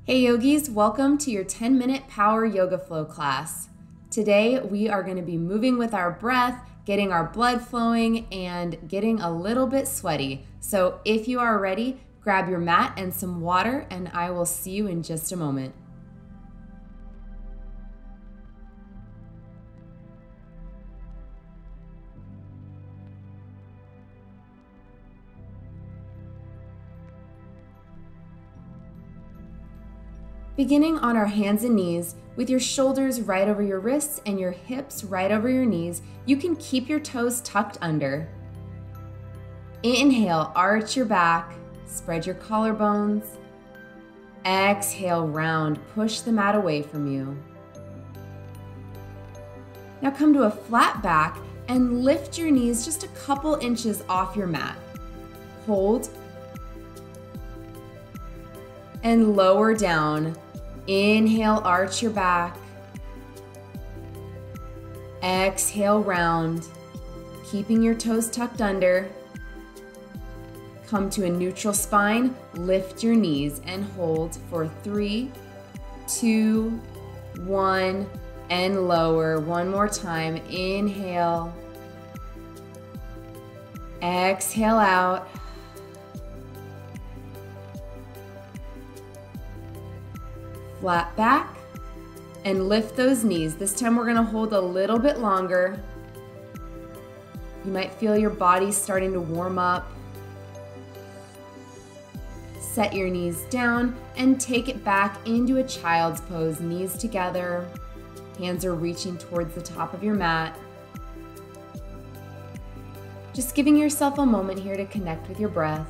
Hey yogis, welcome to your 10-minute power yoga flow class. Today we are going to be moving with our breath, getting our blood flowing, and getting a little bit sweaty. So if you are ready, grab your mat and some water, and I will see you in just a moment. Beginning on our hands and knees, with your shoulders right over your wrists and your hips right over your knees, you can keep your toes tucked under. Inhale, arch your back, spread your collarbones. Exhale, round, push the mat away from you. Now come to a flat back and lift your knees just a couple inches off your mat. Hold. And lower down. Inhale, arch your back. Exhale, round, keeping your toes tucked under. Come to a neutral spine, lift your knees and hold for 3, 2, 1, and lower. One more time. Inhale. Exhale out. Flat back and lift those knees. This time we're going to hold a little bit longer. You might feel your body starting to warm up. Set your knees down and take it back into a child's pose. Knees together, hands are reaching towards the top of your mat. Just giving yourself a moment here to connect with your breath.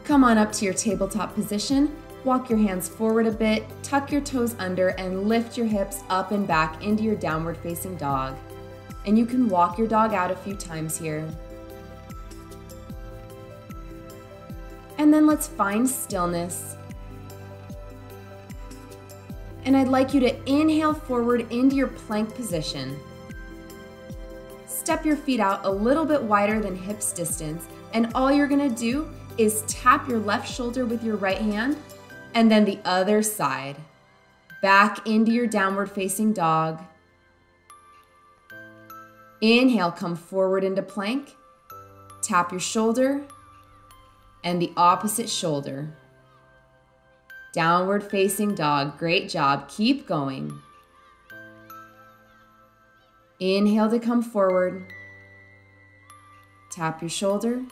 Come on up to your tabletop position, walk your hands forward a bit, tuck your toes under, and lift your hips up and back into your downward facing dog. And you can walk your dog out a few times here. And then let's find stillness. And I'd like you to inhale forward into your plank position. Step your feet out a little bit wider than hips distance, and all you're gonna do is tap your left shoulder with your right hand, and then the other side. Back into your downward facing dog. Inhale, come forward into plank. Tap your shoulder, and the opposite shoulder. Downward facing dog, great job, keep going. Inhale to come forward. Tap your shoulder.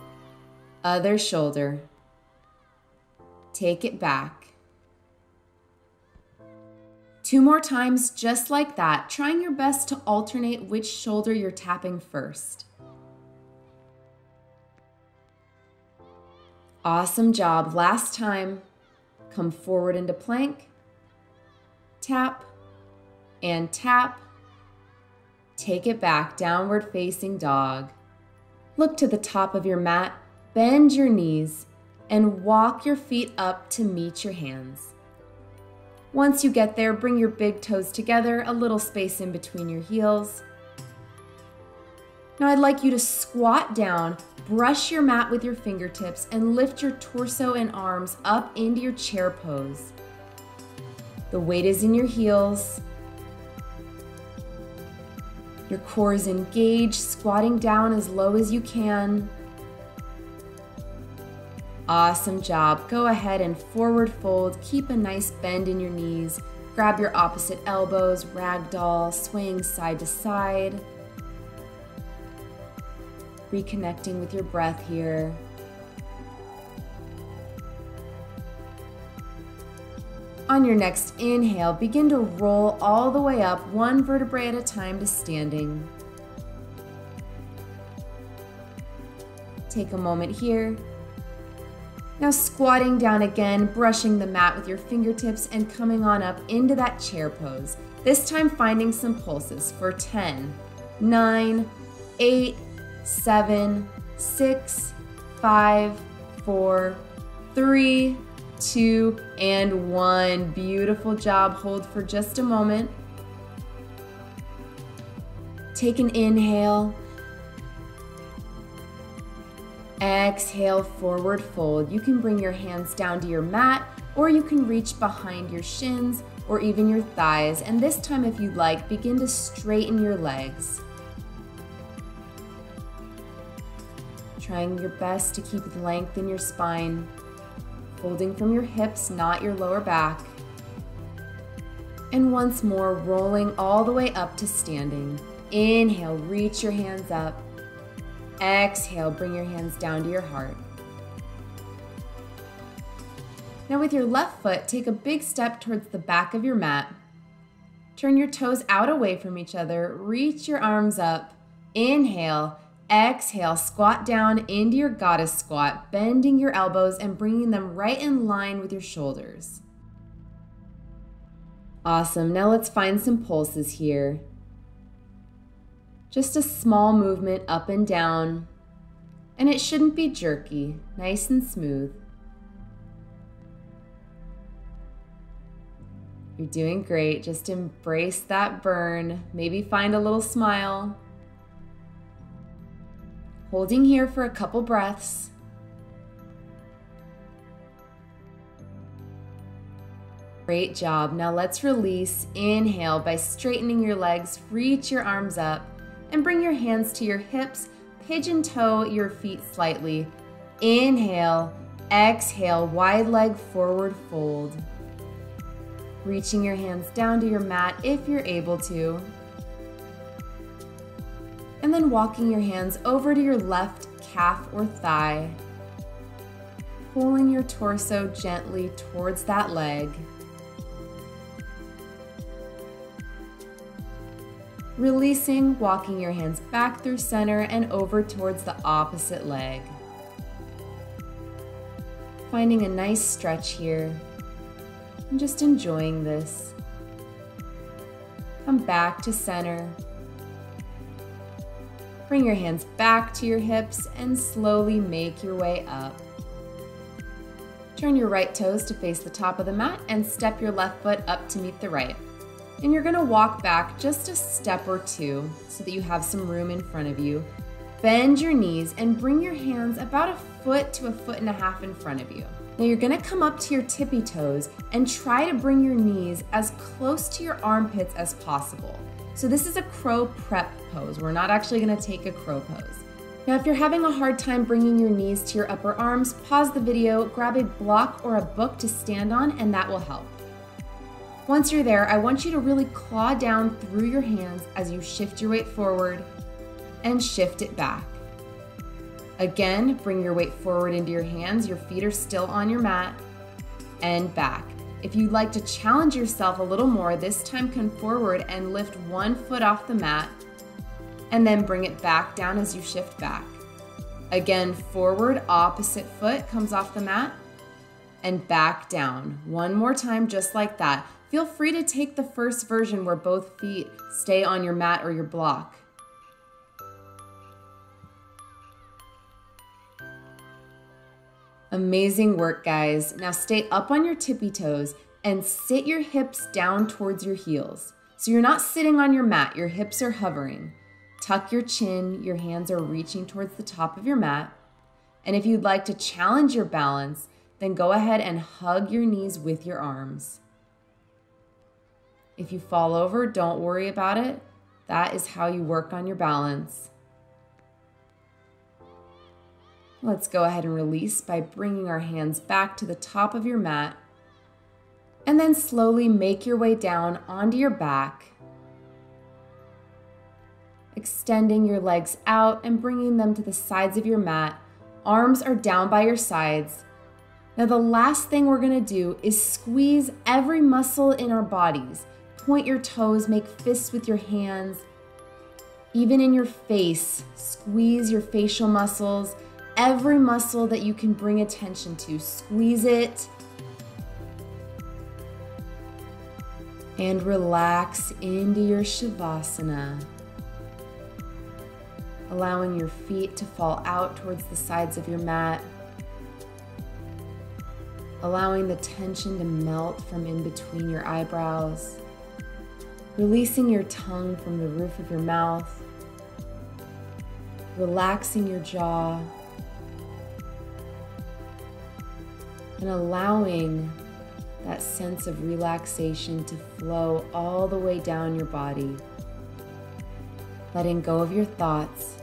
Other shoulder. Take it back. 2 more times just like that, trying your best to alternate which shoulder you're tapping first. Awesome job. Last time. Come forward into plank. Tap and tap. Take it back, downward facing dog. Look to the top of your mat. Bend your knees and walk your feet up to meet your hands. Once you get there, bring your big toes together, a little space in between your heels. Now I'd like you to squat down, brush your mat with your fingertips, and lift your torso and arms up into your chair pose. The weight is in your heels. Your core is engaged, squatting down as low as you can. Awesome job. Go ahead and forward fold. Keep a nice bend in your knees. Grab your opposite elbows, ragdoll, swing side to side. Reconnecting with your breath here. On your next inhale, begin to roll all the way up, one vertebrae at a time to standing. Take a moment here. Now squatting down again, brushing the mat with your fingertips and coming on up into that chair pose. This time finding some pulses for 10, 9, 8, 7, 6, 5, 4, 3, 2, and 1. Beautiful job. Hold for just a moment. Take an inhale. Exhale, forward fold. You can bring your hands down to your mat, or you can reach behind your shins or even your thighs. And this time, if you'd like, begin to straighten your legs. Trying your best to keep length in your spine, folding from your hips, not your lower back. And once more, rolling all the way up to standing. Inhale, reach your hands up. Exhale, bring your hands down to your heart. Now with your left foot, take a big step towards the back of your mat. Turn your toes out away from each other. Reach your arms up. Inhale, exhale, squat down into your goddess squat, bending your elbows and bringing them right in line with your shoulders. Awesome. Now let's find some pulses here. Just a small movement up and down, and it shouldn't be jerky, nice and smooth. You're doing great. Just embrace that burn. Maybe find a little smile. Holding here for a couple breaths. Great job. Now let's release. Inhale by straightening your legs, reach your arms up, and bring your hands to your hips, pigeon toe your feet slightly. Inhale, exhale, wide leg forward fold. Reaching your hands down to your mat if you're able to. And then walking your hands over to your left calf or thigh. Pulling your torso gently towards that leg. Releasing, walking your hands back through center and over towards the opposite leg. Finding a nice stretch here and just enjoying this. Come back to center. Bring your hands back to your hips and slowly make your way up. Turn your right toes to face the top of the mat and step your left foot up to meet the right. And you're gonna walk back just a step or two so that you have some room in front of you. Bend your knees and bring your hands about 1 to 1.5 feet in front of you. Now you're gonna come up to your tippy toes and try to bring your knees as close to your armpits as possible. So this is a crow prep pose. We're not actually gonna take a crow pose. Now if you're having a hard time bringing your knees to your upper arms, pause the video, grab a block or a book to stand on, and that will help. Once you're there, I want you to really claw down through your hands as you shift your weight forward and shift it back. Again, bring your weight forward into your hands. Your feet are still on your mat and back. If you'd like to challenge yourself a little more, this time come forward and lift one foot off the mat and then bring it back down as you shift back. Again, forward, opposite foot comes off the mat and back down. One more time, just like that. Feel free to take the first version where both feet stay on your mat or your block. Amazing work, guys. Now stay up on your tippy toes and sit your hips down towards your heels. So you're not sitting on your mat, your hips are hovering. Tuck your chin, your hands are reaching towards the top of your mat. And if you'd like to challenge your balance, then go ahead and hug your knees with your arms. If you fall over, don't worry about it. That is how you work on your balance. Let's go ahead and release by bringing our hands back to the top of your mat. And then slowly make your way down onto your back. Extending your legs out and bringing them to the sides of your mat. Arms are down by your sides. Now the last thing we're gonna do is squeeze every muscle in our bodies. Point your toes, make fists with your hands. Even in your face, squeeze your facial muscles. Every muscle that you can bring attention to, squeeze it. And relax into your Shavasana. Allowing your feet to fall out towards the sides of your mat. Allowing the tension to melt from in between your eyebrows. Releasing your tongue from the roof of your mouth. Relaxing your jaw. and allowing that sense of relaxation to flow all the way down your body, letting go of your thoughts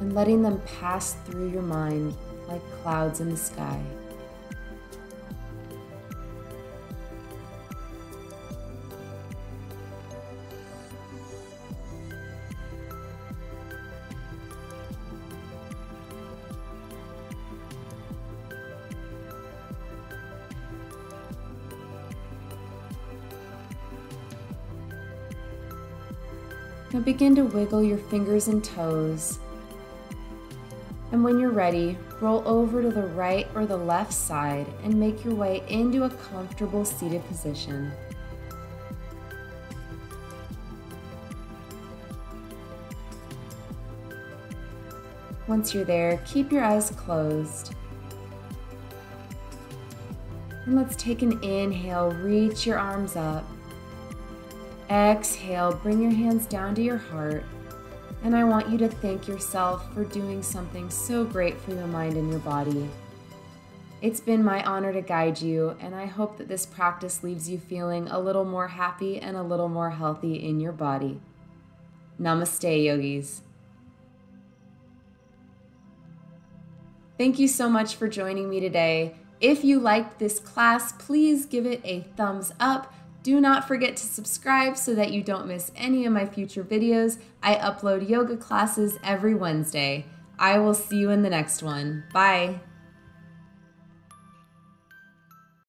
and letting them pass through your mind like clouds in the sky. Now begin to wiggle your fingers and toes. And when you're ready, roll over to the right or the left side and make your way into a comfortable seated position. Once you're there, keep your eyes closed. And let's take an inhale, reach your arms up. Exhale, bring your hands down to your heart. And I want you to thank yourself for doing something so great for your mind and your body. It's been my honor to guide you, and I hope that this practice leaves you feeling a little more happy and a little more healthy in your body. Namaste, yogis. Thank you so much for joining me today. If you liked this class, please give it a thumbs up. Do not forget to subscribe so that you don't miss any of my future videos. I upload yoga classes every Wednesday. I will see you in the next one. Bye.